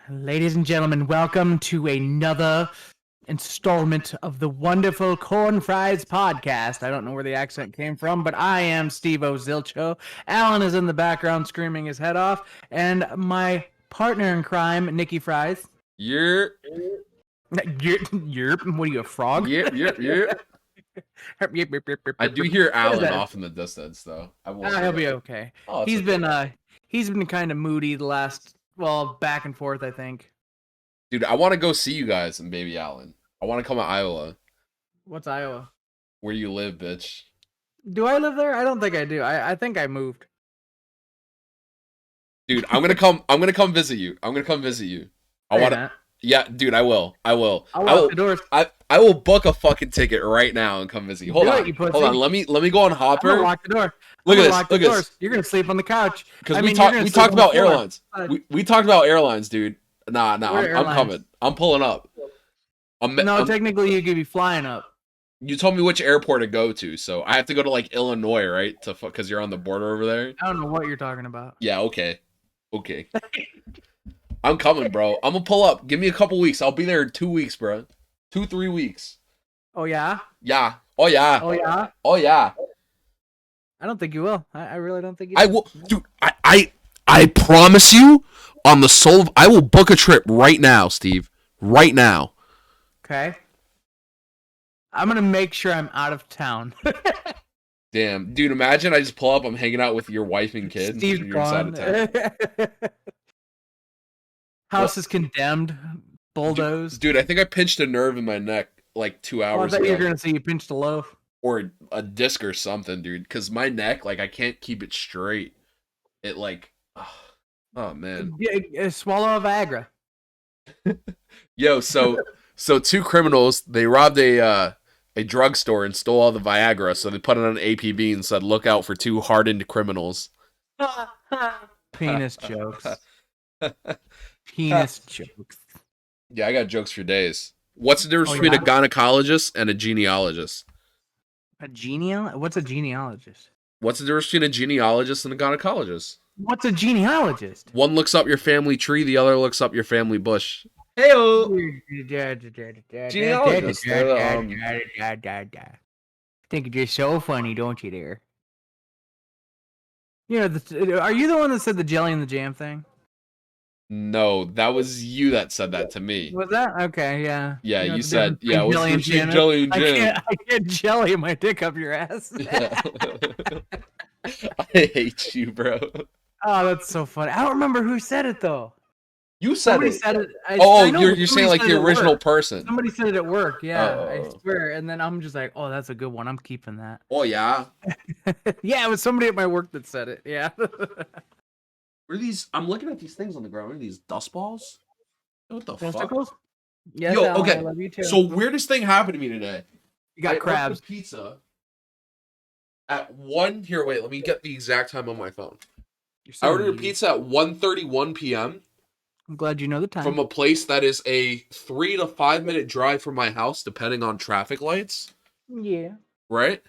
Ladies and gentlemen, welcome to another installment of the wonderful Cornfries podcast. I don't know where the accent came from, but I am Steveozilcho. Alan is in the background screaming his head off, and my partner in crime, Nickyfries. Yep. Yerp. What are you, a frog? Yep. I do hear Alan off in the distance, though. He'll be okay. Oh, he's been kind of moody the last, back and forth, I think. Dude, I want to go see you guys in Baby Allen. I want to come to Iowa. What's Iowa? Where you live, bitch. Do I live there? I don't think I do. I think I moved. Dude, I'm gonna come visit you. I want to. Yeah, dude, I will. I'll lock the doors. I will book a fucking ticket right now and come visit you. Hold on. Let me go on Hopper. I'm gonna lock the door. Look at this. You're gonna sleep on the couch. Because we talked about airlines. We talked about airlines, dude. Nah. I'm coming. I'm pulling up. Technically you could be flying up. You told me which airport to go to, so I have to go to like Illinois, right? Because you're on the border over there. I don't know what you're talking about. Yeah. Okay. I'm coming, bro. I'm gonna pull up. Give me a couple weeks. I'll be there in 2 weeks, bro. 2-3 weeks. Oh yeah. Yeah. Oh yeah. Oh yeah. Oh yeah. I don't think you will. I really don't think you will. I will, dude. I promise you, on the soul, I will book a trip right now, Steve. Right now. Okay. I'm gonna make sure I'm out of town. Damn, dude. Imagine I just pull up. I'm hanging out with your wife and kids. Steve's gone. House is condemned. Bulldozed. Dude, I think I pinched a nerve in my neck like 2 hours ago. I thought you were going to say you pinched a loaf. Or a disc or something, dude. Because my neck, like, I can't keep it straight. It, like, oh man. Yeah, swallow a Viagra. Yo, so 2 criminals, they robbed a drugstore and stole all the Viagra. So they put it on an APB and said, look out for 2 hardened criminals. Penis jokes. Penis jokes. Yeah, I got jokes for days. What's the difference between a gynecologist and a genealogist? What's a genealogist? What's the difference between a genealogist and a gynecologist? What's a genealogist? One looks up your family tree, the other looks up your family bush. Heyo! Genealogist. Think you're so funny, don't you, there? You know, are you the one that said the jelly and the jam thing? No, that was you that said that to me. Was that? Okay, yeah. Yeah, you said, yeah, what's the jelly and jam? I can't jelly my dick up your ass. Yeah. I hate you, bro. Oh, that's so funny. I don't remember who said it, though. You said somebody it. Said it. You're saying like the original person. Somebody said it at work, yeah, I swear. And then I'm just like, oh, that's a good one. I'm keeping that. Oh, yeah? Yeah, it was somebody at my work that said it, yeah. What are these? I'm looking at these things on the ground. What are these, dust balls? What the Testicles? fuck? Yes, Yo, Alan, okay. I love you too. So weirdest thing happened to me today. You got crabs. Pizza at 1. Here, wait. Let me get the exact time on my phone. I ordered a pizza at 1:31 p.m. I'm glad you know the time. From a place that is a 3 to 5 minute drive from my house, depending on traffic lights. Yeah. Right?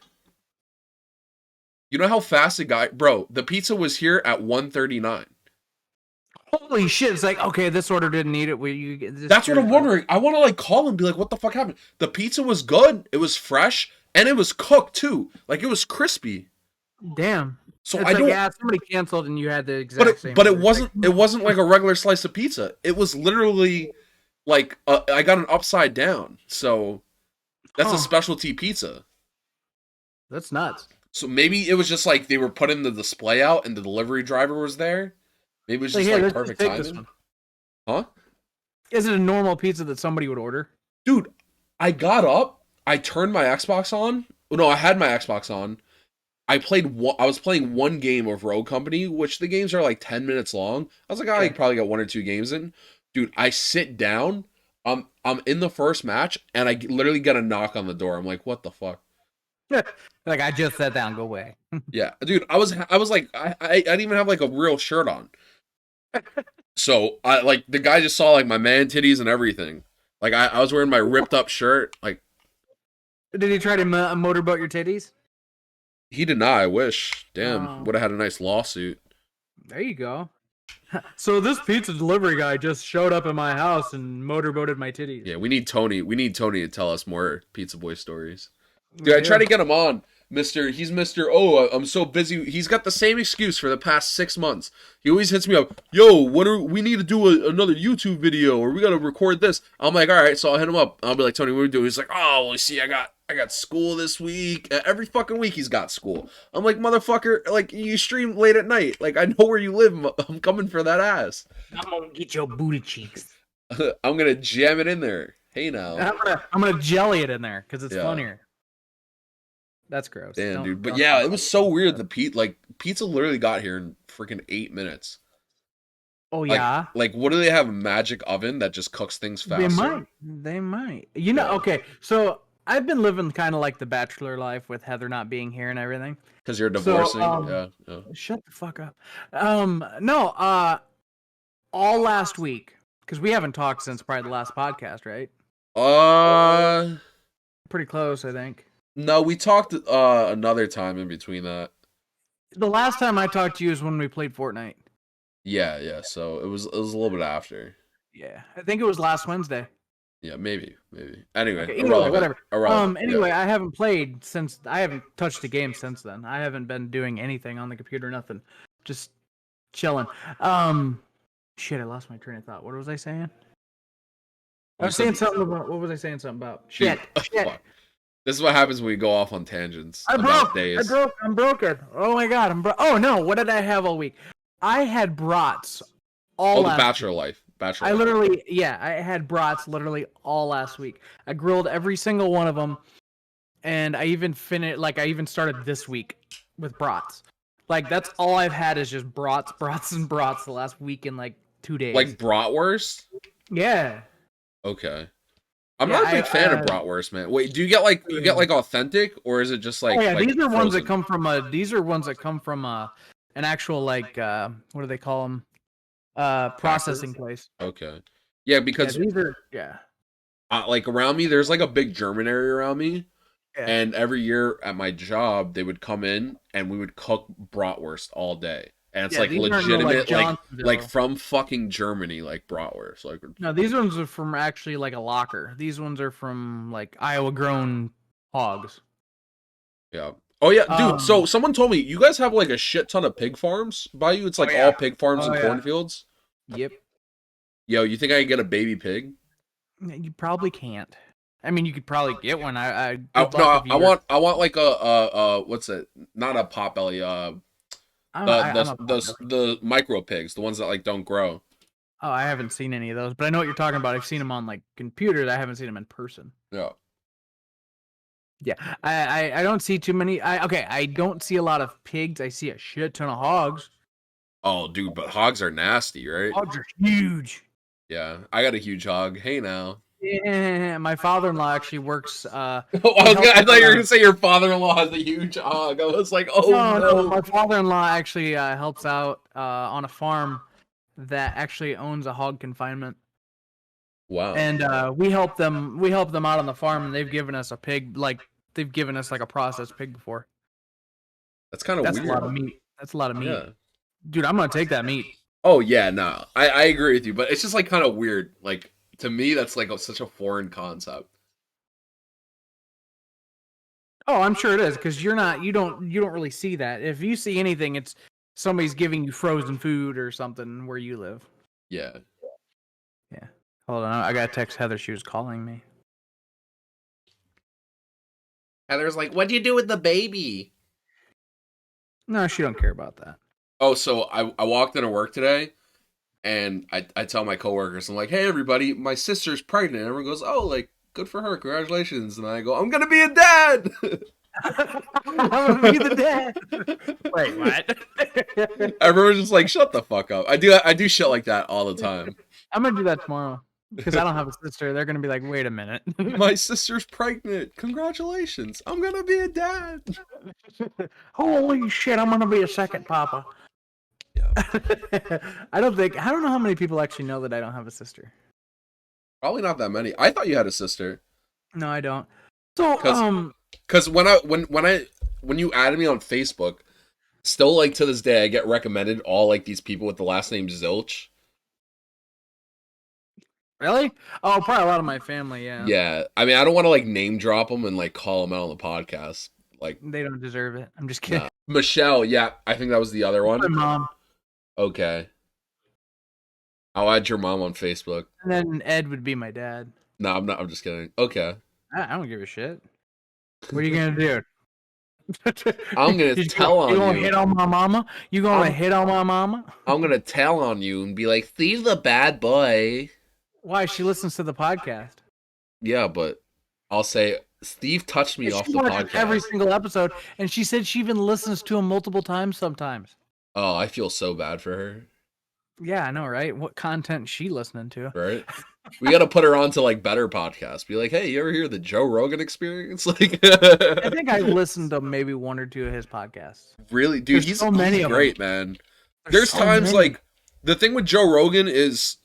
You know how fast it got? Bro, the pizza was here at 1:39. Holy shit. It's like, okay, this order didn't need it. That's what I'm wondering. I want to like call and be like, what the fuck happened? The pizza was good. It was fresh. And it was cooked too. Like it was crispy. Damn. So it's somebody canceled and you had the exact same. But it wasn't like a regular slice of pizza. It was literally like I got an upside down. So that's a specialty pizza. That's nuts. So maybe it was just like they were putting the display out and the delivery driver was there. Maybe it was just like perfect timing. Huh? Is it a normal pizza that somebody would order? Dude, I got up. I turned my Xbox on. No, I had my Xbox on. I was playing one game of Rogue Company, which the games are like 10 minutes long. I was like, I probably got 1 or 2 games in. Dude, I sit down. I'm in the first match, and I literally get a knock on the door. I'm like, what the fuck? Like, I just sat down. Go away. Yeah, dude, I was like, I didn't even have like a real shirt on. So I like the guy just saw like my man titties and everything. Like I was wearing my ripped up shirt. Like, did he try to motorboat your titties? He did not. I wish. Damn, would have had a nice lawsuit. There you go. So this pizza delivery guy just showed up at my house and motorboated my titties. Yeah, we need Tony. We need Tony to tell us more Pizza Boy stories. We Dude, I try do. to get him on. He's Mr. Oh, I'm so busy. He's got the same excuse for the past 6 months. He always hits me up. Yo, we need to do another YouTube video, or we got to record this. I'm like, all right. So I'll hit him up. I'll be like, Tony, what are we doing? He's like, oh, well, see, I got school this week. Every fucking week he's got school. I'm like, motherfucker, like you stream late at night. Like I know where you live. I'm coming for that ass. I'm gonna get your booty cheeks. I'm gonna jam it in there. Hey now. I'm gonna jelly it in there because it's Yeah. funnier. That's gross. Damn, dude. But yeah, it was so weird. Pizza literally got here in freaking 8 minutes. Oh yeah. Like, what do they have? A magic oven that just cooks things faster? They might. You know. Okay. So I've been living kind of like the bachelor life with Heather not being here and everything. Because you're divorcing. Yeah. Shut the fuck up. No. All last week because we haven't talked since probably the last podcast, right? Pretty close, I think. No, we talked another time in between that. The last time I talked to you is when we played Fortnite. Yeah. So it was a little bit after. Yeah, I think it was last Wednesday. Yeah, maybe. Anyway, Okay, anyway, whatever. Anyway, yeah. I haven't played since. I haven't touched a game since then. I haven't been doing anything on the computer. Nothing. Just chilling. Shit, I lost my train of thought. What was I saying? I was saying something about. What was I saying something about? Shit. Shit. Fuck. This is what happens when we go off on tangents. I'm broken. Oh my god, Oh no, what did I have all week? I had brats all the last Bachelor week. Life. I literally, I had brats literally all last week. I grilled every single one of them, and I even started this week with brats. Like that's all I've had is just brats the last week in like 2 days. Like bratwurst? Yeah. Okay. I'm not a big fan of bratwurst, man. Wait, do you get like authentic, or is it just like? Oh, yeah, like these are frozen? ones that come from an actual like what do they call them? Processing place. Okay. Yeah, because these are like around me, there's like a big German area around me, Yeah. and every year at my job, they would come in and we would cook bratwurst all day, and it's like these aren't no, legitimate, like Johnsonville. from fucking Germany, like bratwurst. Like No, these ones are from actually like a locker. These ones are from like Iowa grown hogs. Yeah. Oh yeah, dude. So someone told me you guys have like a shit ton of pig farms by you. It's like all pig farms and cornfields. Yep. Yo, you think I can get a baby pig? You probably can't. I mean, you could probably get one. I want like a what's it? Not a potbelly. The micro pigs, the ones that like don't grow. Oh, I haven't seen any of those, but I know what you're talking about. I've seen them on like computers. I haven't seen them in person. Yeah. Yeah, I don't see too many. I don't see a lot of pigs. I see a shit ton of hogs. Oh, dude, but hogs are nasty, right? Hogs are huge. Yeah, I got a huge hog. Hey now. Yeah, my father-in-law actually works. I thought you were gonna say your father-in-law has a huge hog. I was like, oh no. My father-in-law actually helps out on a farm that actually owns a hog confinement. Wow. And we help them out on the farm, and they've given us a pig. Like they've given us like a processed pig before. That's kind of weird. That's a lot of meat. That's a lot of meat. Yeah. Dude, I'm gonna take that meat. Oh yeah, no, I agree with you, but it's just like kind of weird. Like to me, that's like such a foreign concept. Oh, I'm sure it is because you don't really see that. If you see anything, it's somebody's giving you frozen food or something where you live. Yeah. Yeah. Hold on, I gotta text Heather. She was calling me. Heather's like, "What'd you do with the baby?" No, she don't care about that. Oh, so I walked into work today, and I tell my coworkers, I'm like, "Hey, everybody, my sister's pregnant." And everyone goes, "Oh, like, good for her, congratulations." And I go, "I'm gonna be a dad." I'm gonna be the dad. Wait, what? Everyone's just like, "Shut the fuck up." I do shit like that all the time. I'm gonna do that tomorrow because I don't have a sister. They're gonna be like, "Wait a minute, my sister's pregnant. Congratulations, I'm gonna be a dad." Holy shit, I'm gonna be a second papa. Yeah. I don't know how many people actually know that I don't have a sister. Probably not that many. I thought you had a sister. No, I don't. So, because when you added me on Facebook, Still, like, to this day, I get recommended all, like, these people with the last name Zilch. Really? Oh, probably a lot of my family. Yeah, Yeah. I mean, I don't want to, like, name drop them and, like, call them out on the podcast. Like, they don't deserve it. I'm just kidding. nah. Michelle, yeah, I think that was the other My one. mom, Okay. I'll add your mom on Facebook. and then Ed would be my dad. No, I'm not. I'm just kidding. Okay. I don't give a shit. What are you gonna do? I'm gonna tell You on gonna you. hit on my mama? You gonna I'm hit on my mama? I'm gonna tell on you and be like, Steve's a bad boy. Why? She listens to the podcast. Yeah, but I'll say Steve touched me off She the watches every podcast. single episode, and she said she even listens to them multiple times sometimes. Oh, I feel so bad for her. Yeah, I know, right? What content she listening to? Right? We gotta put her on to like better podcasts. Be like, hey, you ever hear the Joe Rogan Experience? Like, I think I listened to maybe one or two of his podcasts. really, dude, There's so many he's of great, them. man. There's so times many. like the thing with Joe Rogan is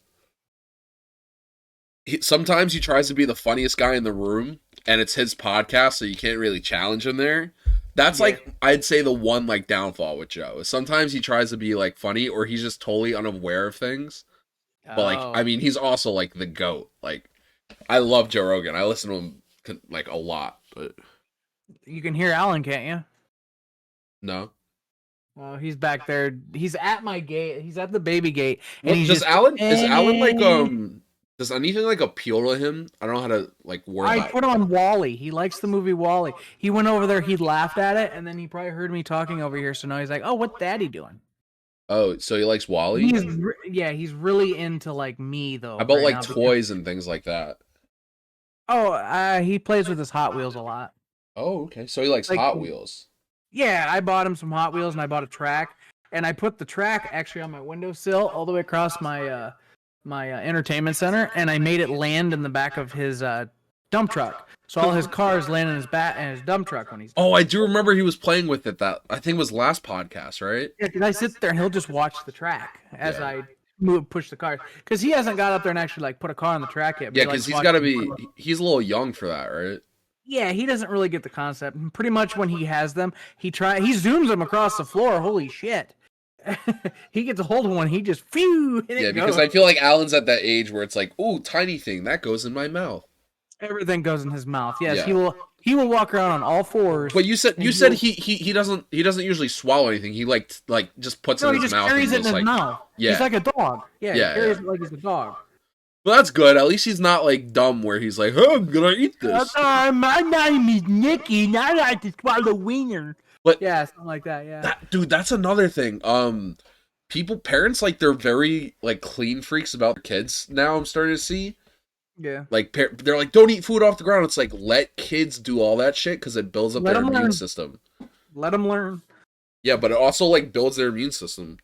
sometimes he tries to be the funniest guy in the room, and it's his podcast, so you can't really challenge him there. That's like I'd say the one like downfall with Joe. Sometimes he tries to be like funny, or he's just totally unaware of things. But like, I mean, he's also like the GOAT. Like, I love Joe Rogan. I listen to him like a lot. But you can hear Alan, can't you? no. Oh, he's back there. He's at my gate. He's at the baby gate. And What, he's does just, Alan is Alan like does anything like appeal to him? I don't know how to like word I that. put on Wally. He likes the movie Wally. He went over there. He laughed at it, and then he probably heard me talking over here. So now he's like, "Oh, what's Daddy doing?" Oh, so he likes Wally? He's really into like me though. How about right like now because- toys and things like that? Oh, he plays with his Hot Wheels a lot. Oh, okay. So he likes Like- Hot Wheels. Yeah, I bought him some Hot Wheels, and I bought a track, and I put the track actually on my windowsill all the way across my my entertainment center, and I made it land in the back of his dump truck. So all his cars land in his dump truck when he's. Oh, I do remember he was playing with it. That I think was last podcast, right? Yeah, cause I sit there and he'll just watch the track as Yeah. I push the car, because he hasn't got up there and actually like put a car on the track yet. Yeah, because he's got to be. He's a little young for that, right? Yeah, he doesn't really get the concept. And pretty much when he has them, he zooms them across the floor. Holy shit! He gets a hold of one. He just phew. Yeah, because I feel like Alan's at that age where it's like, ooh, tiny thing that goes in my mouth. Everything goes in his mouth. Yes, Yeah. he will walk around on all fours. But you said he doesn't usually swallow anything. He like just puts it in he his just mouth. carries and it in his like, mouth. Yeah. He's like a dog. Yeah, Yeah, he carries yeah. it like he's a dog. Well, that's good. At least he's not like dumb where he's like, oh, I'm gonna eat this. My name is Nicky, and I like to swallow wiener. But Yeah, something like that. Yeah. dude, that's another thing. Parents like they're very like clean freaks about their kids now. I'm starting to see. Yeah. Like they're like, don't eat food off the ground. It's like let kids do all that shit because it builds up Let their 'em immune learn. system. Let him learn. Yeah, but it also like builds their immune system.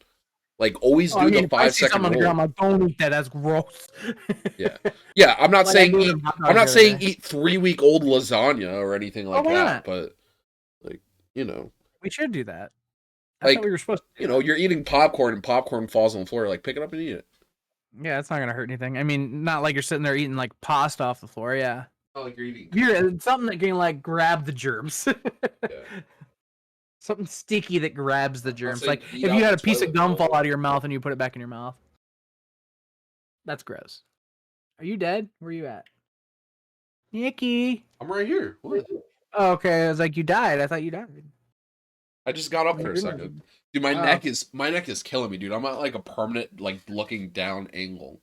Like always do the if I 5 see second something on the rule. ground, I'm like, don't eat that. That's gross. Yeah, yeah. I'm not Like I saying do eat. with hot dogs I'm not the saying other day. eat 3-week-old lasagna or anything like why that. not? But like We should do that. I Like, thought we were supposed to. you're eating popcorn and popcorn falls on the floor. Like pick it up and eat it. Yeah, it's not gonna hurt anything. I mean, not like you're sitting there eating like pasta off the floor. Yeah, Not like you're eating. it's something that can like grab the germs. Yeah. Something sticky that grabs the germs. say Like eat if out you had the a piece of toilet gum bowl. fall out of your mouth and you put it back in your mouth. That's gross. Are you dead? Where are you at? Nicky. I'm right here. What? Oh, okay, I was like, you died. I thought you died. I just got up for a second. Dude, my Oh. neck is killing me, dude. I'm at like a permanent like looking down angle.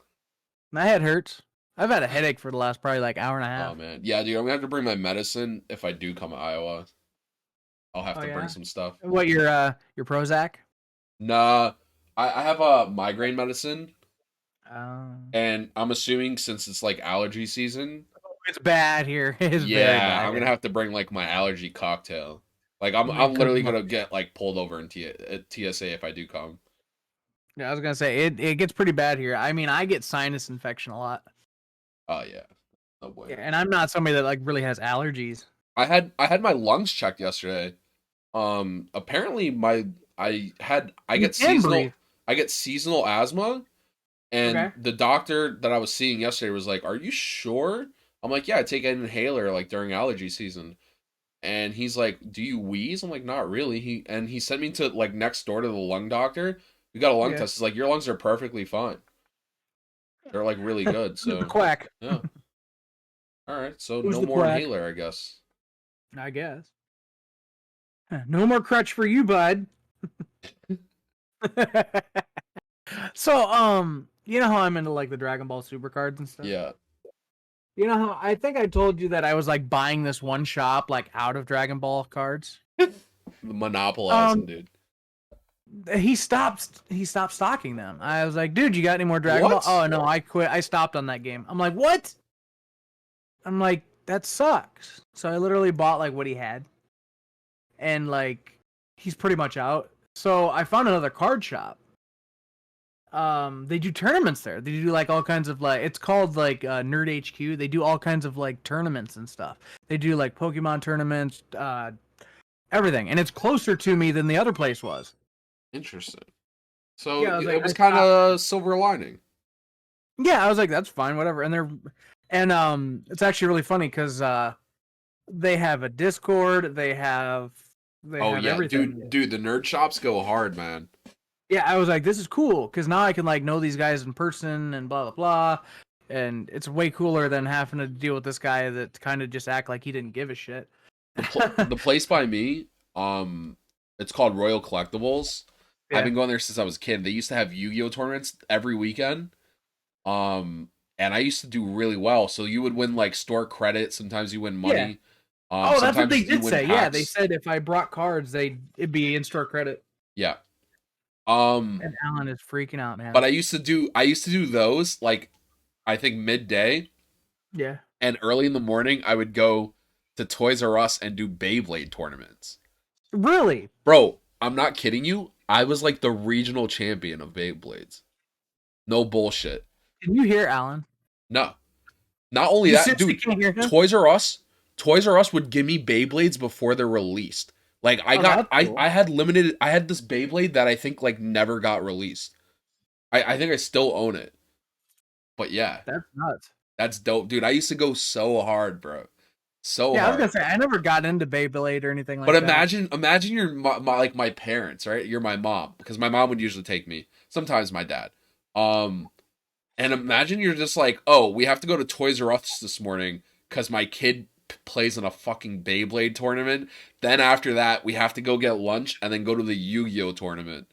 My head hurts. I've had a headache for the last probably like hour and a half. Oh man, yeah, dude. I'm gonna have to bring my medicine if I do come to Iowa. I'll have Oh, to yeah? bring some stuff. What your Prozac? Nah, I have a migraine medicine, Um, and I'm assuming since it's like allergy season, it's bad here. It's very yeah, bad. I'm gonna have to bring like my allergy cocktail. Like I'm My literally goodness. gonna get like pulled over in TSA if I do come. Yeah, I was gonna say it gets pretty bad here. I mean, I get sinus infection a lot. Oh yeah, no boy. Yeah, and I'm not somebody that like really has allergies. I had my lungs checked yesterday. Apparently I You get can seasonal breathe. I get seasonal asthma, and Okay. the doctor that I was seeing yesterday was like, "Are you sure?" I'm like, "Yeah, I take an inhaler like during allergy season." And he's like, "Do you wheeze?" I'm like, "Not really." He sent me to like next door to the lung doctor. We got a lung Yeah. test. He's like, "Your lungs are perfectly fine. They're like really good." Who's the So quack? yeah. All right. So Who's no the more quack? inhaler, I guess. I guess. No more crutch for you, bud. So, you know how I'm into like the Dragon Ball Super cards and stuff? Yeah. You know how I think I told you that I was like buying this one shop like out of Dragon Ball cards? Monopolizing, Um, dude. he stopped stocking them. I was like, dude, you got any more Dragon Ball? What? Oh no, I quit. I stopped on that game. I'm like, what? I'm like, that sucks. So I literally bought like what he had, and like he's pretty much out. So I found another card shop. They do tournaments there. They do like all kinds of like it's called like Nerd HQ. They do all kinds of like tournaments and stuff. They do like Pokemon tournaments, everything, and it's closer to me than the other place was. Interesting. So Yeah, I was like, it was kind of silver lining. yeah, I was like, that's fine, whatever. It's actually really funny because they have a Discord. They Oh have yeah, everything. dude, the nerd shops go hard, man. Yeah, I was like, this is cool because now I can like know these guys in person and blah blah blah, and it's way cooler than having to deal with this guy that kind of just act like he didn't give a shit. The place by me, it's called Royal Collectibles. I've Yeah, been going there since I was a kid. They used to have Yu-Gi-Oh tournaments every weekend. And I used to do really well. So you would win like store credit. Sometimes you win yeah. money. Oh, that's what they Sometimes you did win say. Yeah, they packs. said if I brought cards, it'd be in-store credit. Yeah. Um, And Alan is freaking out, but man. I used to do those like I think midday Yeah. and early in the morning. I would go to Toys R Us and do Beyblade tournaments. Really? Bro, I'm not kidding you. I was like the regional champion of Beyblades. No bullshit. Can you hear Alan? No. Not only You that, seriously dude, can't hear him? Toys R Us, Toys R Us would give me Beyblades before they're released. Like I Oh, got that's cool. I had this Beyblade that I think like never got released. I think I still own it. But yeah, That's nuts. that's dope. Dude, I used to go so hard, bro. So Yeah, I was gonna hard. say I never got into Beyblade or anything But like that. imagine you're like my parents, right? You're my mom because my mom would usually take me. Sometimes my dad. Um And imagine you're just like, oh, we have to go to Toys R Us this morning because my kid plays in a fucking Beyblade tournament. Then after that, we have to go get lunch and then go to the Yu-Gi-Oh tournament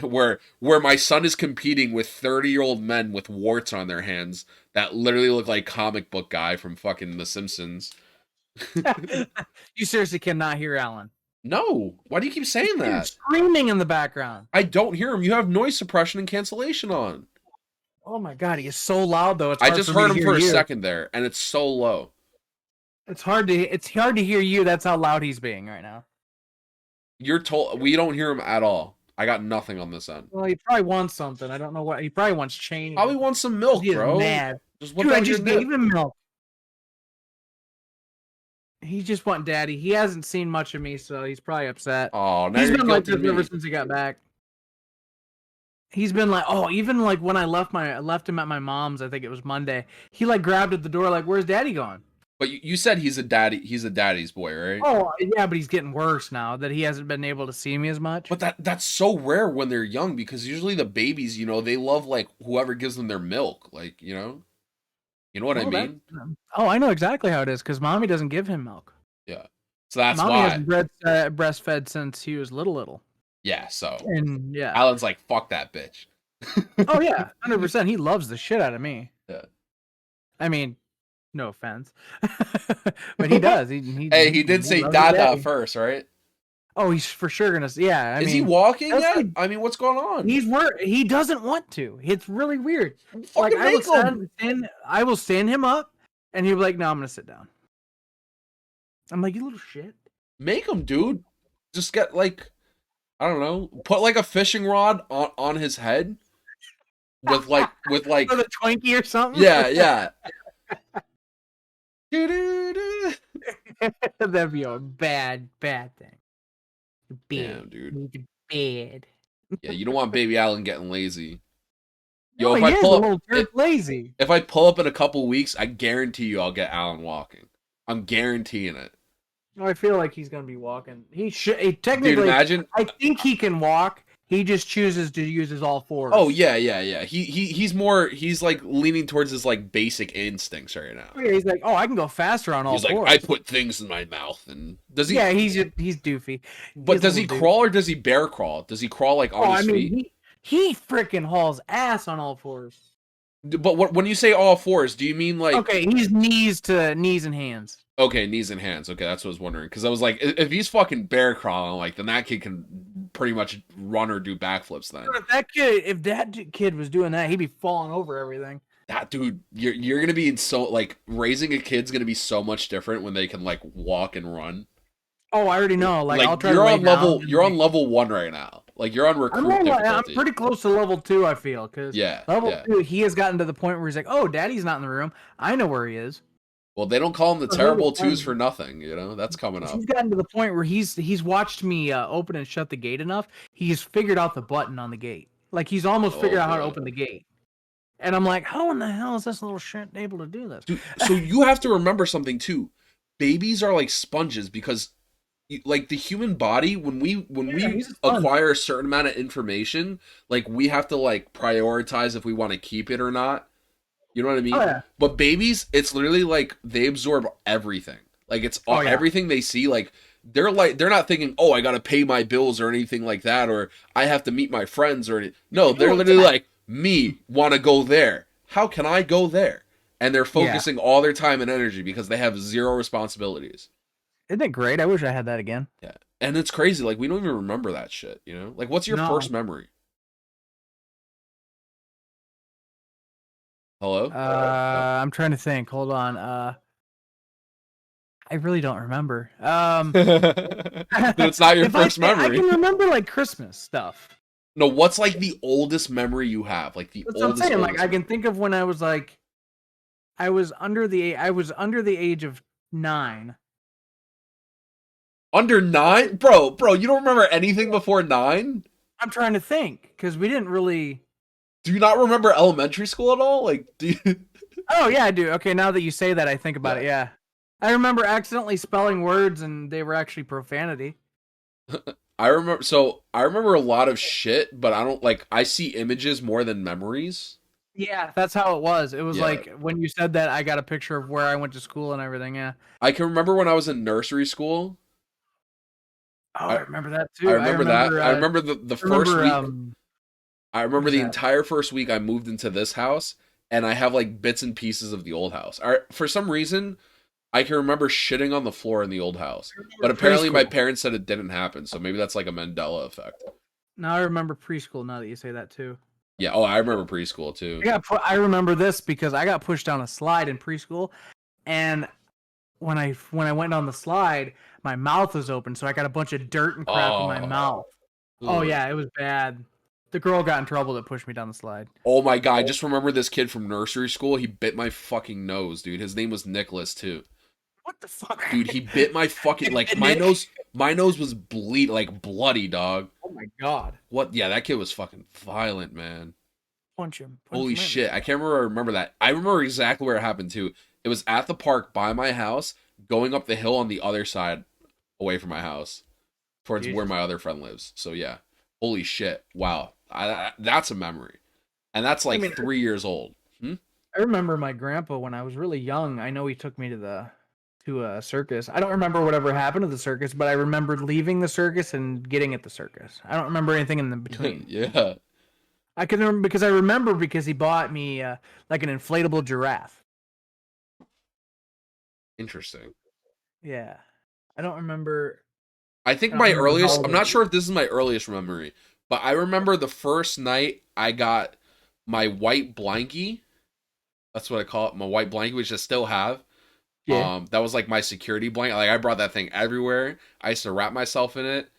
where my son is competing with 30-year-old men with warts on their hands that literally look like comic book guy from fucking The Simpsons. You seriously cannot hear Alan. No, why do you keep saying You're that? screaming in the background. I don't hear him. You have noise suppression and cancellation on. Oh my god, he is so loud though. It's I hard just for me heard to him hear for a you. second there, and it's so low. It's hard to hear you. That's how loud he's being right now. You're told we don't hear him at all. I got nothing on this end. Well, he probably wants something. I don't know what. He probably wants change. Probably want some 'Cause milk, he is bro. mad. Just whip Dude, I out your just gave nip. him milk. He just want daddy. He hasn't seen much of me, so he's probably upset. Oh, now He's you're been like this guilting ever me. since he got back. He's been like, oh, even like when I left him at my mom's. I think it was Monday. He like grabbed at the door, like, "Where's daddy going?" But you said he's a daddy. He's a daddy's boy, right? Oh, yeah, but he's getting worse now that he hasn't been able to see me as much. But that's so rare when they're young because usually the babies, they love like whoever gives them their milk, like you know what I Oh, mean? oh, I know exactly how it is because mommy doesn't give him milk. Yeah. So that's Mommy why. hasn't breastfed since he was little. Yeah. So And yeah. Alan's like, fuck that bitch. Oh yeah, 100%. He loves the shit out of me. Yeah. I mean, no offense, but he does. Hey, he did say loves his dada daddy. first, right? Oh, he's for sure gonna. Yeah, I Is mean, he walking that's yet? like, I mean, what's going on? he doesn't want to. It's really weird. Like Fucking make him. I will stand him up, and he'll be like, "No, I'm gonna sit down." I'm like, "You little shit." Make him, dude. Just get like, I don't know, put like a fishing rod on his head with like Or the Twinkie or something. yeah, yeah. Doo-doo-doo. That'd be a bad thing. Damn, dude. Bad. Yeah, you don't want baby Allen getting lazy. No, Yo, if he I is a pull up little turd lazy. if I pull up in a couple weeks, I guarantee you I'll get Allen walking. I'm guaranteeing it. I feel like he's gonna be walking. He should Dude, technically. imagine. I think he can walk. He just chooses to use his all fours. Oh yeah. He's like leaning towards his like basic instincts right now. Yeah, he's like, oh, I can go faster on all He's like, fours. I put things in my mouth, and does he? Yeah, he's doofy. But does he crawl or does he bear crawl? Does he crawl like on his feet? He freaking hauls ass on all fours. But when you say all fours, do you mean like? Okay, he's knees and hands. Okay, knees and hands. Okay, that's what I was wondering. Because I was like, if he's fucking bear crawling, like, then that kid can pretty much run or do backflips. Then if that kid was doing that, he'd be falling over everything. That dude, you're gonna be like raising a kid's gonna be so much different when they can like walk and run. Oh, I already know. Like I'll try you're to on level. You're on level 1 right now. Like you're on recruit difficulty. I'm pretty close to level 2. I feel because level 2, he has gotten to the point where he's like, "Oh, Daddy's not in the room. I know where he is." Well, they don't call him the terrible twos for nothing, you know. That's coming up. He's gotten to the point where he's watched me open and shut the gate enough. He's figured out the button on the gate. Like he's almost figured out how to open the gate. And I'm like, how in the hell is this little shit able to do this? Dude, so you have to remember something too. Babies are like sponges because, like the human body, when we acquire a certain amount of information, like we have to like prioritize if we want to keep it or not. You know what I mean? Oh, yeah. But babies, it's literally like they absorb everything. Like it's everything they see. Like they're not thinking, oh, I gotta pay my bills or anything like that, or I have to meet my friends or anything. No, they're literally like, me want to go there. How can I go there? And they're focusing all their time and energy because they have zero responsibilities. Isn't it great? I wish I had that again. Yeah, and it's crazy. Like we don't even remember that shit. You know, like what's your first memory? Hello? I'm trying to think. Hold on. I really don't remember. It's not your first memory. I can remember like Christmas stuff. No, what's like the oldest memory you have? Like the That's oldest. What I'm saying. Like I can think of when I was like, I was under the age of 9. Under 9, bro. You don't remember anything before 9? I'm trying to think because we didn't really. Do you not remember elementary school at all? Like, do you? Oh yeah, I do. Okay, now that you say that, I think about it. Yeah, I remember accidentally spelling words and they were actually profanity. I remember a lot of shit, but I don't like. I see images more than memories. Yeah, that's how it was. It was like when you said that, I got a picture of where I went to school and everything. Yeah, I can remember when I was in nursery school. Oh, I remember that too. I remember that. I remember the first week. I remember the entire first week I moved into this house, and I have like bits and pieces of the old house. For some reason, I can remember shitting on the floor in the old house, but apparently my parents said it didn't happen, so maybe that's like a Mandela effect. Now I remember preschool. Now that you say that too. Yeah. Oh, I remember preschool too. I remember this because I got pushed down a slide in preschool, and when I went down the slide, my mouth was open, so I got a bunch of dirt and crap in my mouth. Oh yeah, it was bad. The girl got in trouble that pushed me down the slide. Oh my god, I just remember this kid from nursery school. He bit my fucking nose, dude. His name was Nicholas too. What the fuck? Dude, he bit my fucking like my nose was bloody, dog. Oh my god. What? Yeah, that kid was fucking violent, man. Punch him. Holy shit. I can't remember that. I remember exactly where it happened too. It was at the park by my house, going up the hill on the other side away from my house towards where my other friend lives. So yeah. Holy shit. Wow. That's a memory. And that's like 3 years old. I remember my grandpa when I was really young. I know he took me to a circus. I don't remember whatever happened to the circus, but I remember leaving the circus and getting at the circus. I don't remember anything in the between. Yeah. I can remember because he bought me like an inflatable giraffe. Interesting. Yeah. I don't remember. I think my earliest, I'm not sure if this is my earliest memory, but I remember the first night I got my white blankie. That's what I call it, my white blankie, which I still have. Yeah. That was like my security blanket. Like I brought that thing everywhere. I used to wrap myself in it.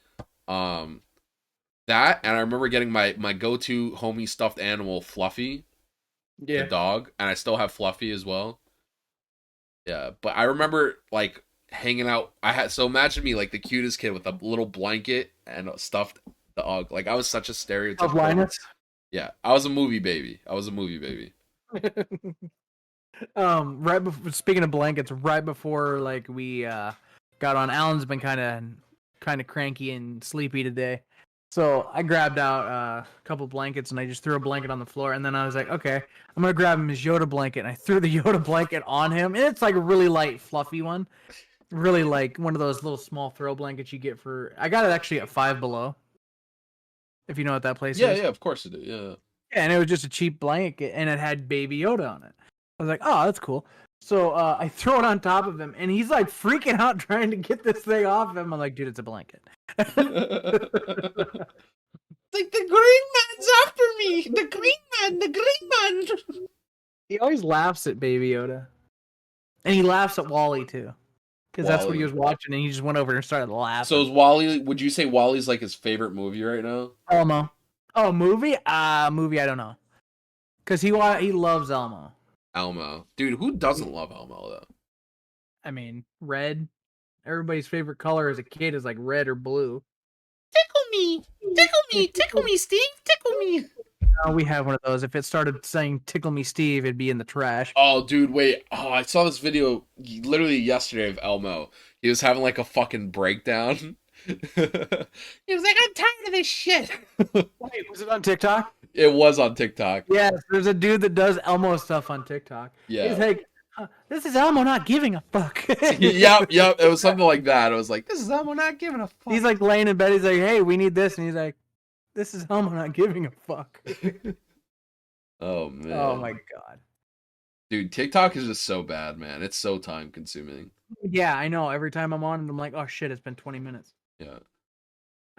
That, and I remember getting my go-to homie stuffed animal, Fluffy, the dog, and I still have Fluffy as well. Yeah, but I remember like hanging out. So imagine me like the cutest kid with a little blanket and a stuffed dog. Like I was such a stereotypical. Of Linus? Yeah, I was a movie baby. Right before, speaking of blankets, right before like we got on. Alan's been kind of cranky and sleepy today. So I grabbed out a couple blankets and I just threw a blanket on the floor. And then I was like, okay, I'm going to grab him his Yoda blanket. And I threw the Yoda blanket on him. And it's like a really light, fluffy one. Really like one of those little small throw blankets you get for... I got it actually at Five Below. If you know what that place is. Yeah, of course it is. Yeah. Yeah, and it was just a cheap blanket and it had Baby Yoda on it. I was like, oh, that's cool. So I throw it on top of him, and he's like freaking out trying to get this thing off him. I'm like, dude, it's a blanket. Like, the green man's after me! The green man! He always laughs at Baby Yoda. And he laughs at Wally, too. Because that's what he was watching, and he just went over and started laughing. So is Wally, would you say Wally's like his favorite movie right now? Elmo. Oh, movie? Movie, I don't know. Because he loves Elmo. Elmo. Dude, who doesn't love Elmo, though? I mean, red. Everybody's favorite color as a kid is like red or blue. Tickle me! Tickle me! Tickle me, Steve! Tickle me! Oh, we have one of those. If it started saying "Tickle Me, Steve," it'd be in the trash. Oh, dude, wait. Oh, I saw this video literally yesterday of Elmo. He was having like a fucking breakdown. He was like, I'm tired of this shit. Wait, was it on TikTok? It was on TikTok. Yes, there's a dude that does Elmo stuff on TikTok. Yeah. He's like, this is Elmo not giving a fuck. Yep. It was something like that. I was like, this is Elmo not giving a fuck. He's like laying in bed. He's like, hey, we need this. And he's like, this is Elmo not giving a fuck. Oh, man. Oh, my God. Dude, TikTok is just so bad, man. It's so time consuming. Yeah, I know. Every time I'm on it, I'm like, oh, shit, it's been 20 minutes. Yeah.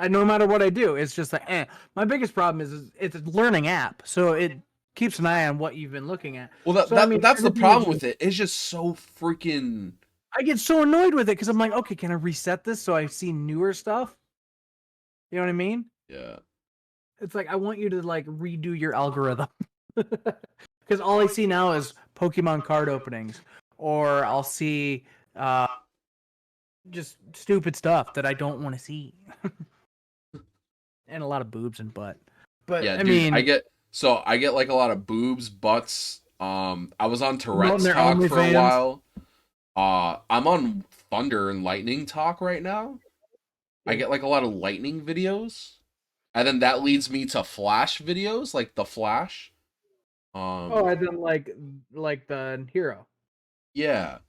No matter what I do, it's just like, My biggest problem is it's a learning app, so it keeps an eye on what you've been looking at. Well, that's the problem with it. It's just so freaking... I get so annoyed with it because I'm like, okay, can I reset this so I see newer stuff? You know what I mean? Yeah. It's like, I want you to like redo your algorithm. Because all I see now is Pokemon card openings, or I'll see just stupid stuff that I don't want to see. And a lot of boobs and butt. But yeah, I dude, mean, I get like a lot of boobs, butts. I was on Tourette's Talk for a while. I'm on Thunder and Lightning Talk right now. I get like a lot of lightning videos, and then that leads me to Flash videos, like the Flash. and then like the hero. Yeah.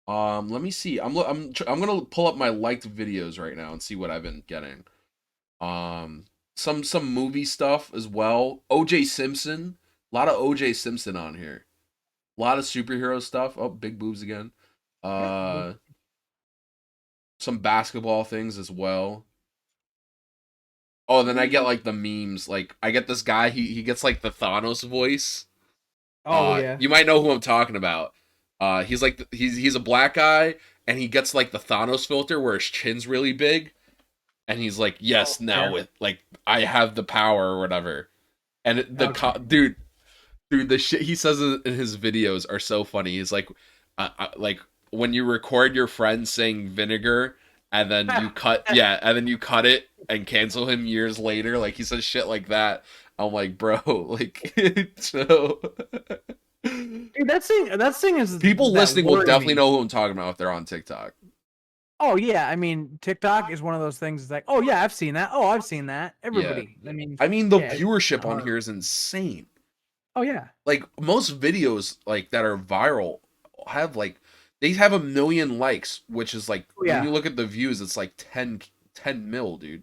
Let me see. I'm gonna pull up my liked videos right now and see what I've been getting. Some movie stuff as well. OJ Simpson. A lot of OJ Simpson on here. A lot of superhero stuff. Oh, big boobs again. Some basketball things as well. Oh, then I get like the memes. Like I get this guy, he gets like the Thanos voice. Oh yeah. You might know who I'm talking about. He's like he's a black guy and he gets like the Thanos filter where his chin's really big. And he's like, yes, now with like I have the power or whatever. And dude, the shit he says in his videos are so funny. He's like, like when you record your friend saying vinegar, and then you cut, it and cancel him years later. Like he says shit like that. I'm like, bro, like, so. Dude, that thing is. People listening will definitely know who I'm talking about if they're on TikTok. Oh yeah, I mean TikTok is one of those things. It's like, oh yeah, I've seen that. Oh, I've seen that. Everybody. Yeah. I mean the viewership on here is insane. Oh yeah. Like most videos like that are viral have like they have 1 million likes, which is like when you look at the views, it's like 10 mil, dude.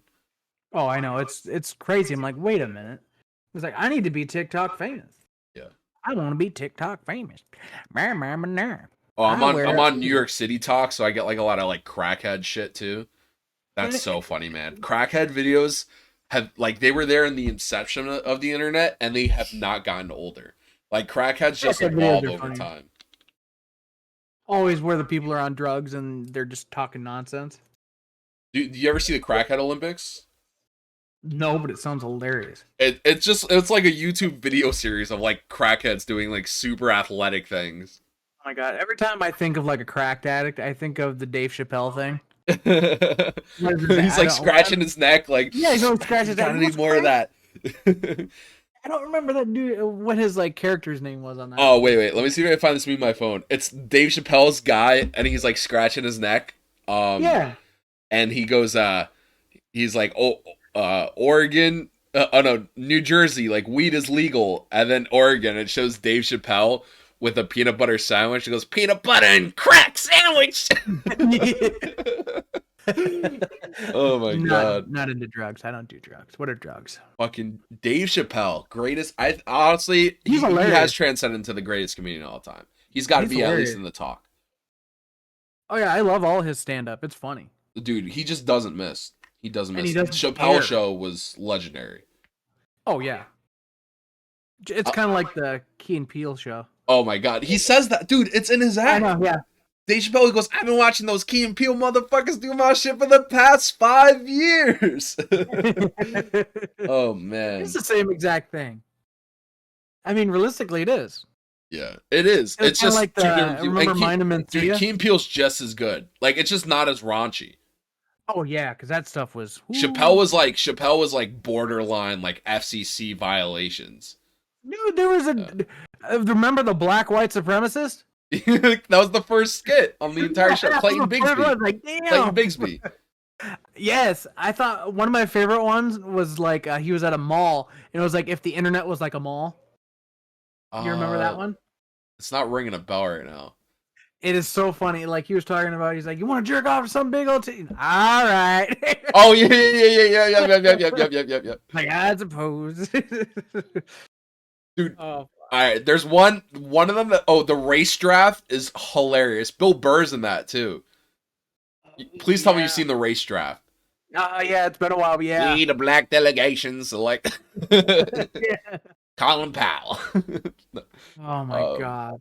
Oh, I know. It's crazy. I'm like, wait a minute. It's like I need to be TikTok famous. Yeah. I want to be TikTok famous. Oh, I'm on New York City Talk, so I get like a lot of like crackhead shit too. That's so funny, man. Crackhead videos have like they were there in the inception of the internet, and they have not gotten older. Like crackheads just evolve over time. Always where the people are on drugs and they're just talking nonsense. Do you ever see the Crackhead Olympics? No, but it sounds hilarious. It's like a YouTube video series of like crackheads doing like super athletic things. Oh my god! Every time I think of like a crack addict, I think of the Dave Chappelle thing. He's like scratching his neck, like he's going scratching his neck. I need more of that. I don't remember that dude. What his like character's name was on that. Oh wait, let me see if I can find this meme on my phone. It's Dave Chappelle's guy, and he's like scratching his neck. Yeah. And he goes, he's like, Oregon, oh no, New Jersey, like weed is legal, and then Oregon, it shows Dave Chappelle with a peanut butter sandwich. He goes, peanut butter and crack sandwich. Oh my god. Not into drugs. I don't do drugs. What are drugs? Fucking Dave Chappelle, greatest. I honestly, He's he has hilarious. transcended to the greatest comedian of all time. He's got to be at least in the talk. Oh yeah, I love all his stand up. It's funny. Dude, he just doesn't miss. He doesn't miss. He doesn't Chappelle care. show was legendary. Oh yeah. It's kind of like the Key and Peele show. Oh my god, he says that, dude. It's in his act. I know, yeah. Dave Chappelle goes, I've been watching those Key and Peele motherfuckers do my shit for the past 5 years. Oh man, It's the same exact thing. I mean, realistically, it is. Yeah, it is. It's just like the remember Mind and Mencia? Dude, Key and Peele's just as good. Like, it's just not as raunchy. Oh yeah, because that stuff was. Chappelle was like borderline like FCC violations. Dude, there was remember the black white supremacist? That was the first skit on the entire show. Clayton Bigsby. Like, damn. Clayton Bigsby. Yes, I thought one of my favorite ones was like he was at a mall, and it was like if the internet was like a mall. You remember that one? It's not ringing a bell right now. It is so funny. Like he was talking about, he's like, "You want to jerk off to some big old titty?" All right. Oh yeah. Like I suppose. Dude. Oh. All right, there's one of them that the race draft is hilarious. Bill Burr's in that too. Please tell me you've seen the race draft. Yeah, it's been a while. Yeah. We the black delegations select Colin Powell. Oh my god.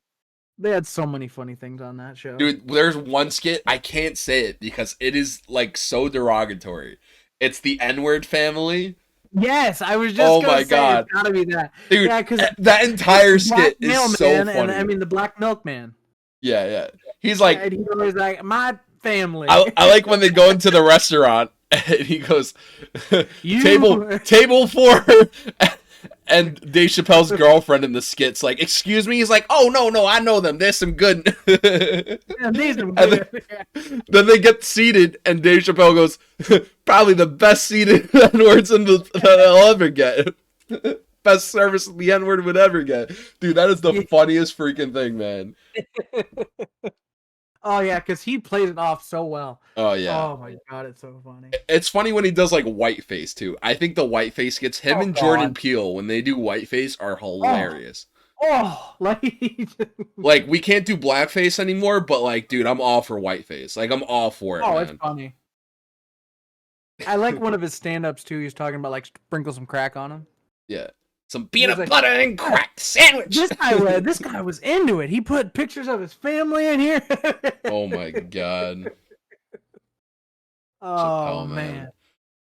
They had so many funny things on that show. Dude, there's one skit, I can't say it because it is like so derogatory. It's the N-word family. Yes, I was just gonna say god. It's gotta be that. Dude, yeah, because that entire skit is so funny. And, I mean the black milkman. Yeah. He's like, and he's always like, my family. I like when they go into the restaurant and he goes, table 4. And Dave Chappelle's girlfriend in the skit's like, excuse me? He's like, oh, no, I know them. There's some good. Yeah, these are good. Then they get seated, and Dave Chappelle goes, probably the best seated N-words that I'll ever get. Best service the N-word would ever get. Dude, that is the funniest freaking thing, man. Oh, yeah, because he plays it off so well. Oh, yeah. Oh, my God, it's so funny. It's funny when he does, like, whiteface, too. I think the whiteface gets him and Jordan Peele, when they do whiteface, are hilarious. Like, we can't do blackface anymore, but, like, dude, I'm all for whiteface. Like, I'm all for it, man. It's funny. I like one of his stand-ups, too. He was talking about, like, sprinkle some crack on him. Yeah. Some peanut butter and crack sandwich. This guy was into it. He put pictures of his family in here. Oh my god. Oh man.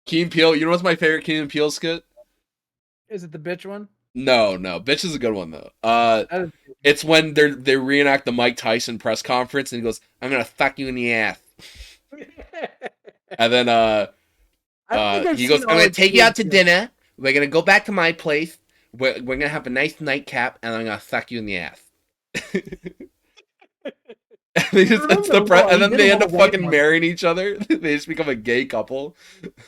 Key and Peele. You know what's my favorite Key and Peele skit? Is it the bitch one? No. Bitch is a good one though. It's when they reenact the Mike Tyson press conference and he goes, "I'm gonna fuck you in the ass." And then he goes, "I'm gonna take you out to dinner. We're gonna go back to my place. We're gonna have a nice nightcap, and I'm gonna fuck you in the ass." And then they end up fucking marrying each other. They just become a gay couple.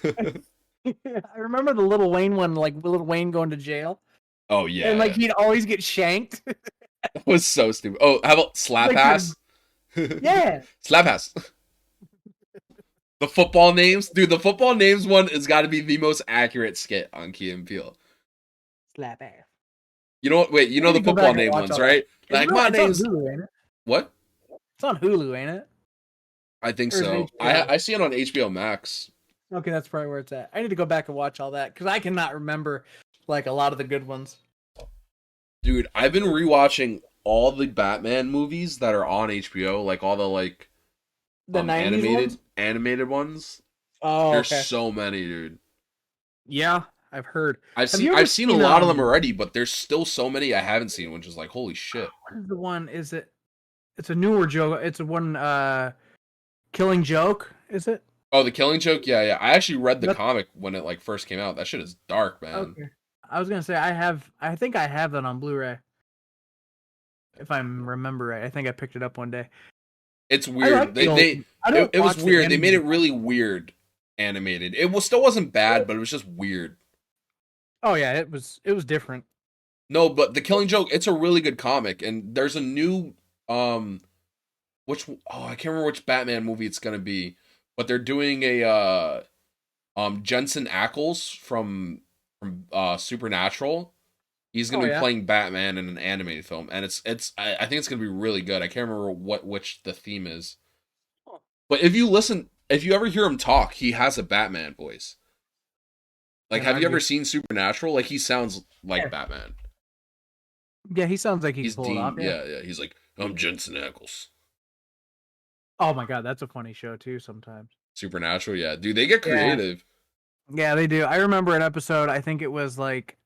I remember the Lil Wayne one, like Lil Wayne going to jail. Oh yeah, and like he'd always get shanked. That was so stupid. Oh, how about slap ass? Yeah, slap ass. The football names, dude. The football names one has got to be the most accurate skit on Key and Peele. Slap ass. You know what? Wait, you know the football name ones, right? Like my name's what? It's on Hulu, ain't it? I think so. I see it on HBO Max. Okay, that's probably where it's at. I need to go back and watch all that because I cannot remember like a lot of the good ones. Dude, I've been rewatching all the Batman movies that are on HBO, like all the the 90s animated ones. Oh, there's so many, dude. Yeah, I've heard. I've seen a lot of them already, but there's still so many I haven't seen, which is like holy shit. What is the one? Is it? It's a newer joke. It's a one. Killing Joke. Is it? Oh, the Killing Joke. Yeah. I actually read the comic when it like first came out. That shit is dark, man. Okay. I was gonna say I think I have that on Blu-ray. If I remember right, I think I picked it up one day. It's I like weird. the old. I don't It was watch the weird. They made it animated. really weird animated. Still wasn't bad, but it was just weird. Oh yeah, it was different. No, but The Killing Joke, it's a really good comic, and there's a new I can't remember which Batman movie it's gonna be, but they're doing a Jensen Ackles from Supernatural. He's Oh gonna be yeah. playing Batman in an animated film, and I think it's gonna be really good. I can't remember which the theme is, but if you ever hear him talk, he has a Batman voice. Like, Can't have you ever argue. seen Supernatural? Like, he sounds like Yeah. Batman. Yeah, he sounds like he He's could pull it off. Dean. Yeah. Yeah, yeah. He's like, I'm Jensen Ackles. Oh my god, that's a funny show too. Sometimes. Supernatural, yeah, dude, they get Yeah. creative. Yeah, they do. I remember an episode. I think it was like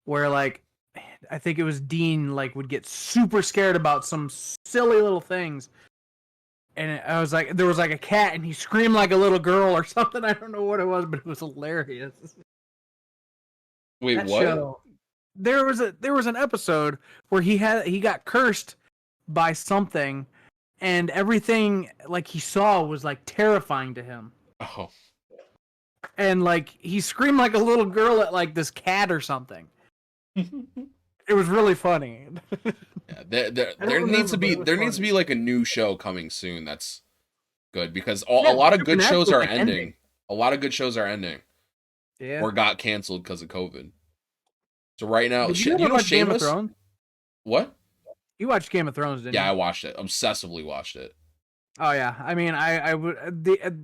where like I think it was Dean like would get super scared about some silly little things, and I was like, there was like a cat, and he screamed like a little girl or something. I don't know what it was, but it was hilarious. Wait, That what? show. There was an episode where he got cursed by something, and everything like he saw was like terrifying to him, Oh, and like he screamed like a little girl at like this cat or something. It was really funny. yeah. I don't remember, but it was There needs to funny. be like a new show coming soon. That's good because a Yeah, lot of good shows Supernatural's are like ending. ending. A lot of good shows are ending Yeah. or got canceled because of COVID. So right now, Did you you ever know watch Game of Shameless? Thrones? What? You watched Game of Thrones, didn't Yeah, you? I watched it. Obsessively watched it. Oh yeah. I mean, I would the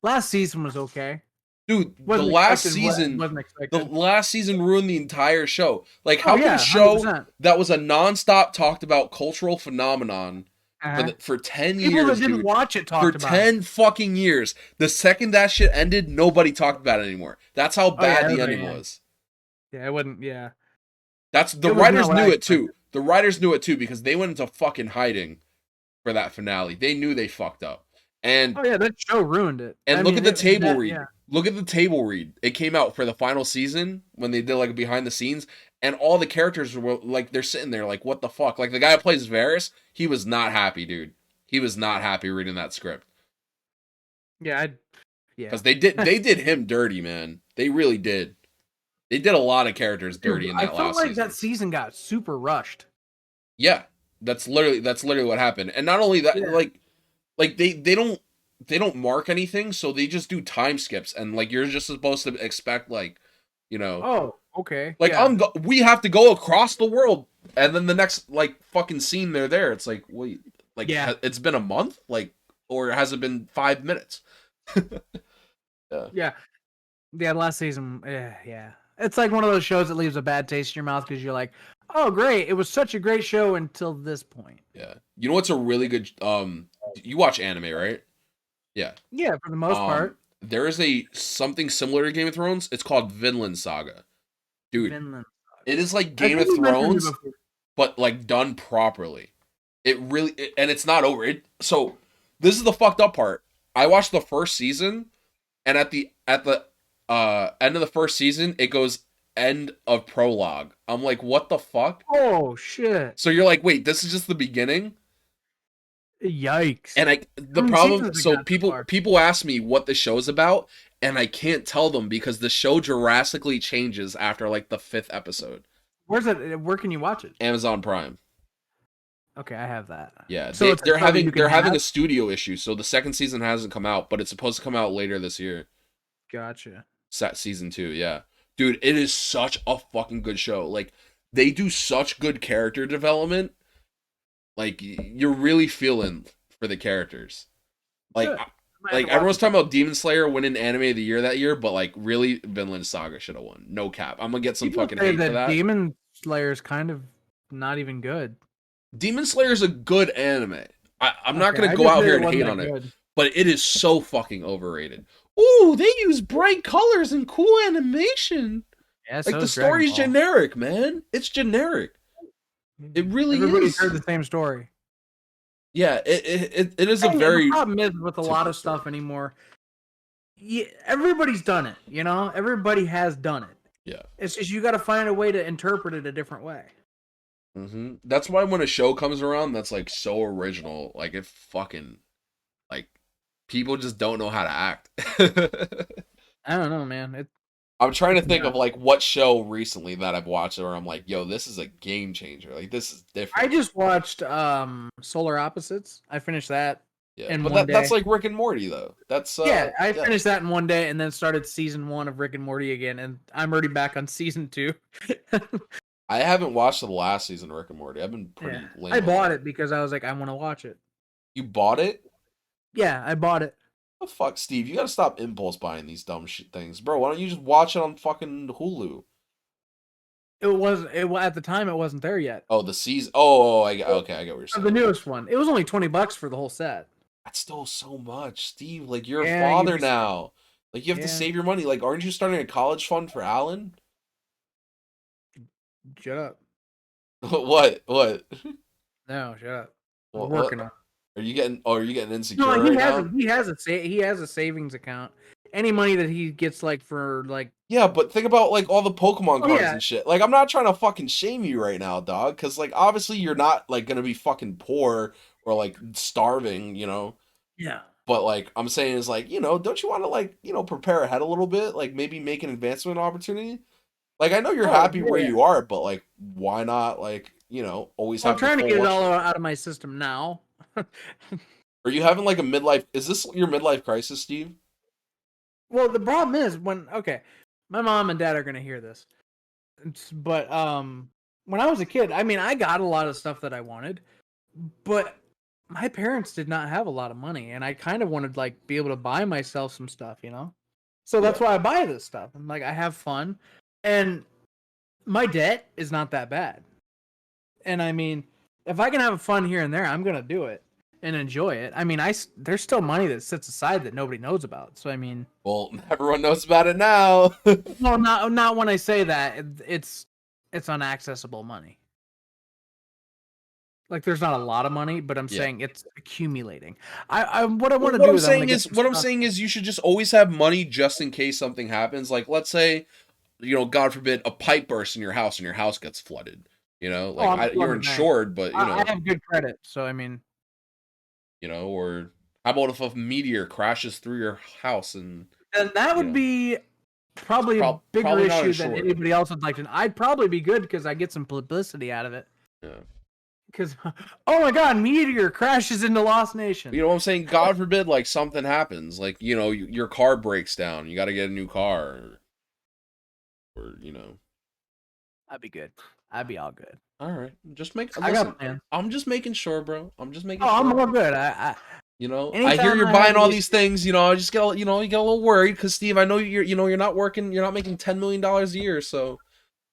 last season was okay. Dude, Wasn't expected. Wasn't the expected. last season ruined the entire show. Like, Oh how can a yeah, 100%. show that was a nonstop talked about cultural phenomenon Uh-huh. for 10 People that years, didn't dude? watch it For talked about it. 10 fucking years. The second that shit ended, nobody talked about it anymore. That's how Oh yeah, bad the everybody. ending Yeah, was. yeah, it wasn't. Yeah, The it was writers not what knew I it too. expected. The writers knew it too because they went into fucking hiding for that finale. They knew they fucked up. And Oh yeah, that show ruined it. I look mean, at the table that read. yeah. Look at the table read. It came out for the final season when they did like behind the scenes, and all the characters were like they're sitting there like, what the fuck? Like the guy who plays Varys, he was not happy, dude. He was not happy reading that script Yeah, yeah. because they did him dirty, man. They really did. They did a lot of characters Dude, dirty in I that felt last like season. that season got super rushed. Yeah, that's literally what happened. And not only that, Yeah. like they don't mark anything, so they just do time skips, and like you're just supposed to expect like, you know, Oh, okay. like Yeah. we have to go across the world, and then the next like fucking scene they're there. It's like wait, like Yeah. it's been a month, like, or has it been 5 minutes? Yeah. Yeah. Yeah, last season, yeah. It's like one of those shows that leaves a bad taste in your mouth because you're like, oh, great. It was such a great show until this point. Yeah. You know what's a really good you watch anime, right? Yeah. Yeah, for the most part. There is something similar to Game of Thrones. It's called Vinland Saga. Dude, Vinland. it is like I Game think of you mentioned it Thrones, before. but like done properly. And it's not over. So this is the fucked up part. I watched the first season, and at the end of the first season, it goes end of prologue. I'm like, what the fuck? Oh, shit. So you're like, wait, this is just the beginning? Yikes. And How the many problem, seasons so it got so far? people ask me what the show's about, and I can't tell them because the show drastically changes after like the 5th episode. Where's it? Where can you watch it? Amazon Prime. Okay, I have that. Yeah, So it's a show that you can they're having have? a studio issue, so the second season hasn't come out, but it's supposed to come out later this year. Gotcha. Season 2, yeah. Dude, it is such a fucking good show. Like they do such good character development. Like you're really feeling for the characters. Like Good. I might have like to watch everyone's it. talking about Demon Slayer winning Anime of the Year that year, but like really Vinland Saga should have won. No cap. I'm gonna get some People fucking say hate for that. Demon Slayer's kind of not even good. Demon Slayer is a good anime. I'm not Okay, gonna I go just out heard here it and wasn't hate that on it, good. but it is so fucking overrated. Ooh, they use bright colors and cool animation. Yeah, Like so the is Dragon story's Ball. generic, man. It's generic. It really Everybody's is. heard the same story. Yeah, it is a And very the problem is with a lot typical of stuff story. anymore. Everybody's done it, you know. Everybody has done it. Yeah. It's just you got to find a way to interpret it a different way. That's why when a show comes around that's like so original, like it fucking like people just don't know how to act. I don't know, man. I'm trying to It's think of not. like what show recently that I've watched where I'm like, yo, this is a game changer. Like this is I different. just watched Solar Opposites. I finished that Yeah, in but one that's day. like Rick and Morty though. That's Yeah, I yeah. finished that in one day and then started season 1 of Rick and Morty again, and I'm already back on season 2. I haven't watched the last season of Rick and Morty. I've been Yeah. pretty I lame on bought that. it because I was like, I want to watch it. You bought it? Yeah, I bought it. The fuck, Steve? You gotta stop impulse buying these dumb shit things, bro. Why don't you just watch it on fucking Hulu? At the time it wasn't there yet. Oh, the season. Oh, okay. I get what you're The saying. newest one. It was only $20 for the whole set. That's still so much, Steve. Like you're a Yeah, you'd father be now. Like you have to yeah. save your money. Like, aren't you starting a college fund for Alan? Shut up. What? What? No, shut up. We're What? working on What? Are you getting? Oh, are you getting No, insecure right now? he has a savings account. Any money that he gets like for like Yeah, but think about like all the Pokemon oh cards yeah and shit. Like I'm not trying to fucking shame you right now, dog, cuz like obviously you're not like going to be fucking poor or like starving, you know. yeah But like I'm saying is like, don't you want to like, prepare ahead a little bit, like maybe make an advancement opportunity? Like I know you're oh happy where yeah. you are, but like why not like, always Well, I'm have the trying to full get it watch all list? out of my system now. Are you having like a midlife is this your midlife crisis, Steve? Well, the problem is my mom and dad are gonna hear this, but when I was a kid, I mean, I got a lot of stuff that I wanted, but my parents did not have a lot of money, and I kind of wanted like be able to buy myself some stuff, you know. So Yeah. that's why I buy this stuff. I'm like, I have fun, and my debt is not that bad. And I mean, if I can have fun here and there, I'm gonna do it and enjoy it. I mean, there's still money that sits aside that nobody knows about. So I mean, Well, everyone knows about it now. well, not when I say that it's unaccessible money. Like there's not a lot of money, but I'm Yeah. saying it's accumulating. I what I Well, want to what do I'm is I'm gonna saying get is, some what I'm stuff. saying is, you should just always have money just in case something happens. Like, let's say, God forbid, a pipe bursts in your house and your house gets flooded. Oh, Like I'm still on you're the bank. insured, but I have good credit, so I mean, or how about if a meteor crashes through your house and then that would be probably a bigger probably not issue than insured. anybody else would like to. I'd probably be good because I get some publicity out of it. Yeah. Because, oh my God, meteor crashes into Lost Nation. You know what I'm saying? God forbid, like something happens, like your car breaks down, you got to get a new car, or. I'd be good. I'd be all good. All right, I listen. got plans. I'm just making sure, bro. I'm just making Oh, I'm sure. all good. I hear Anytime you're I have buying all the these things. I just get, you get a little worried because Steve, I know you're not working, you're not making $10 million a year. So,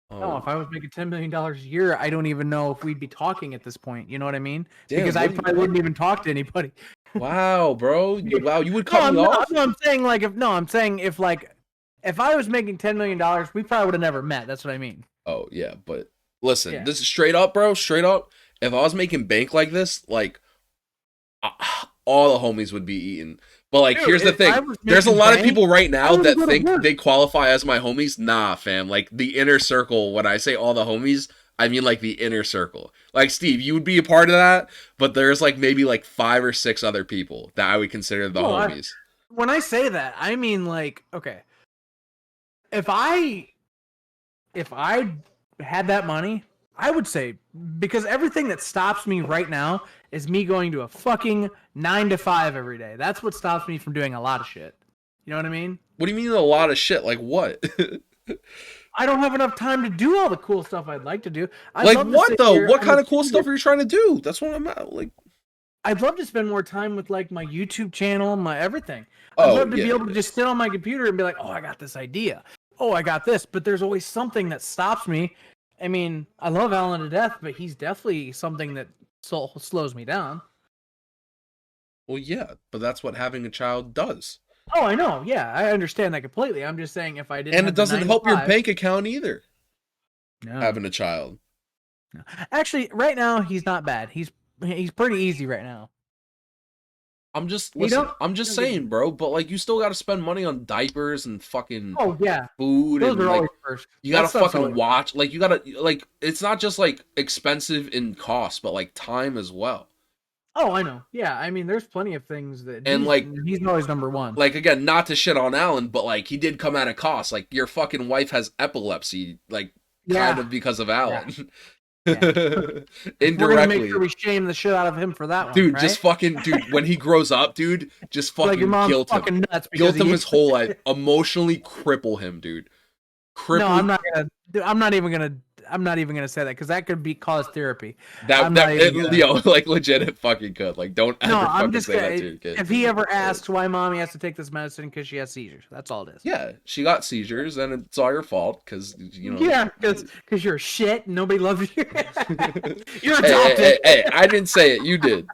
no, if I was making $10 million a year, I don't even know if we'd be talking at this point. You know what I mean? Because damn, I what do you? probably wouldn't even talk to anybody. Wow, bro, you would No, cut me off. I'm saying like I'm saying if I was making $10 million, we probably would have never met. That's what I mean. Oh yeah, but listen, Yeah. this is straight up, bro. Straight up. If I was making bank like this, like all the homies would be eating. But like, Dude, here's the if I thing: was there's a making lot of bank, people right I now wouldn't that go to think work. they qualify as my homies. Nah, fam. Like the inner circle. When I say all the homies, I mean like the inner circle. Like Steve, you would be a part of that, but there's like maybe like 5 or 6 other people that I would consider the Well, homies. when I say that, I mean like okay, if I had that money, I would say because everything that stops me right now is me going to a fucking 9 to 5 every day. That's what stops me from doing a lot of shit. You know what I mean? What do you mean a lot of shit? Like what? I don't have enough time to do all the cool stuff I'd like to do. I'd Like love to what sit though? here What on the kind of cool stuff computer. are you trying to do? That's what I'm at. Like, I'd love to spend more time with like my YouTube channel, my everything. I'd oh love to be yeah, able to yeah. just sit on my computer and be like, "Oh, I got this idea. Oh, I got this." But there's always something that stops me. I mean, I love Alan to death, but he's definitely something that slows me down. Well, yeah, but that's what having a child does. Oh, I know. Yeah, I understand that completely. I'm just saying if I didn't And it have the doesn't nine to help your five, bank account either, no, having a child. no. Actually, right now he's not bad. He's pretty easy right now. I'm just You listen. don't. I'm just saying, bro. But like, you still got to spend money on diapers and fucking Oh yeah, food those and are like always first. you That gotta stuff's fucking always. watch. Like you gotta like it's not just like expensive in cost, but like time as well. Oh, I know. Yeah, I mean, there's plenty of things that And he's always number one. like again, not to shit on Alan, but like he did come at a cost. Like your fucking wife has epilepsy, like kind Yeah, of because of yeah, Alan. yeah. We're gonna make sure Indirectly. we shame the shit out of him for that one, Dude, right? just fucking dude, when he grows up, dude, just Like your fucking mom's guilt him. fucking nuts because Guilt of him you. his whole life. Emotionally cripple him, dude. No, I'm Cripple not gonna. I'm not even gonna. I'm not even gonna say that because that could be cause therapy. that I'm not even gonna. yo, like legit it fucking could. Like don't No, ever I'm fucking just say that gonna. to your kid. If he ever asks why mommy has to take this medicine because she has seizures, that's all it is. Yeah, she got seizures and it's all your fault because you know. Yeah, because you're shit and nobody loves you. You're Hey, hey, adopted. hey, hey, I didn't say it. You did.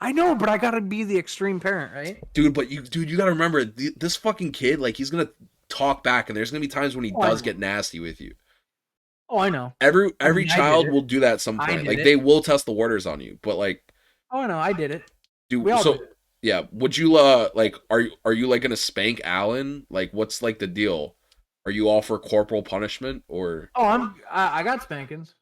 I know, but I gotta be the extreme parent, right? Dude, but you gotta remember this fucking kid, like he's gonna talk back, and there's gonna be times when he Oh, I does know. get nasty with you. Oh, I know. Every I mean, I did child it. will do that at some I point. did Like it. they will test the waters on you, but like, Oh, I know. I did it. do We all so. did it. Yeah, would you like are you like gonna spank Alan? Like, what's like the deal? Are you all for corporal punishment or? Oh, I got spankings.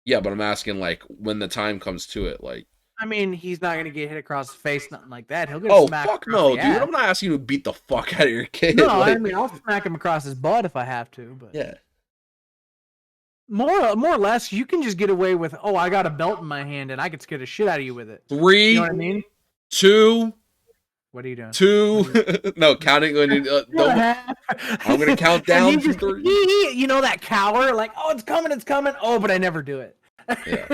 Yeah, but I'm asking like when the time comes to it, like. I mean, he's not gonna get hit across the face, nothing like that. He'll get Oh smacked fuck across no, the dude! ass. I'm not asking you to beat the fuck out of your kid. No, I Like, mean, I'll smack him across his butt if I have to, but yeah. more or less, you can just get away with, oh, I got a belt in my hand and I could scare the shit out of you with it. You know what I 3, mean? 2, What are you doing? 2. No, counting. When don't, I'm gonna count down from 3. You know that cower, like, oh, it's coming. Oh, but I never do it. Yeah.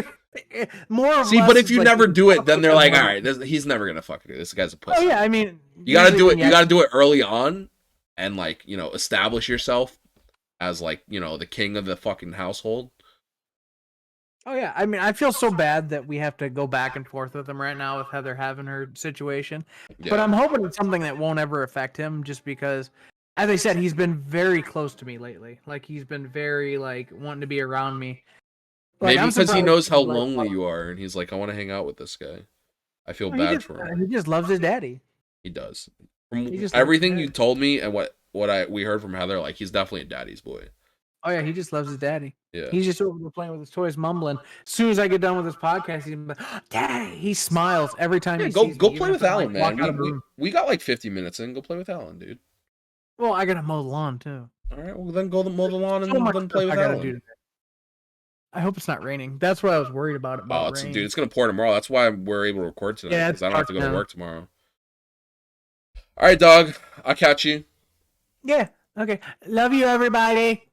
More or See, less. but if it's you like never do it, fuck then with they're them like, all more. right, he's never gonna fucking do it. This guy's a Oh pussy. yeah, I mean, You gotta do usually it. when You gotta do it early on, and like establish yourself as like the king of the fucking household. Oh yeah, I mean, I feel so bad that we have to go back and forth with him right now with Heather having her situation, but Yeah. I'm hoping it's something that won't ever affect him, just because, as I said, he's been very close to me lately. Like he's been very like wanting to be around me. Like, Maybe I'm because he surprised knows how he's, like, lonely you are, and he's like, I want to hang out with this guy. I feel he bad just for him. he just loves his daddy. He does. From He just everything loves you his daddy. told me and what we heard from Heather, like he's definitely a daddy's boy. Oh yeah, he just loves his daddy. Yeah. He's just over there playing with his toys, mumbling. As soon as I get done with this podcast, he's like, "Daddy!" He smiles every time Yeah, he go sees go me. play Even with if I'm, Alan, like, walking man. out of the room. We got like 50 minutes in. Go play with Alan, dude. Well, I gotta mow the lawn too. All right, well then go mow the lawn So and much then play stuff with I gotta Alan. do today. I hope it's not raining. That's what I was worried about Oh, rain. dude, it's gonna pour tomorrow. That's why we're able to record tonight Yeah, because it's I don't have to dark go to now. work tomorrow. All right, dog. I'll catch you. Yeah. Okay. Love you, everybody.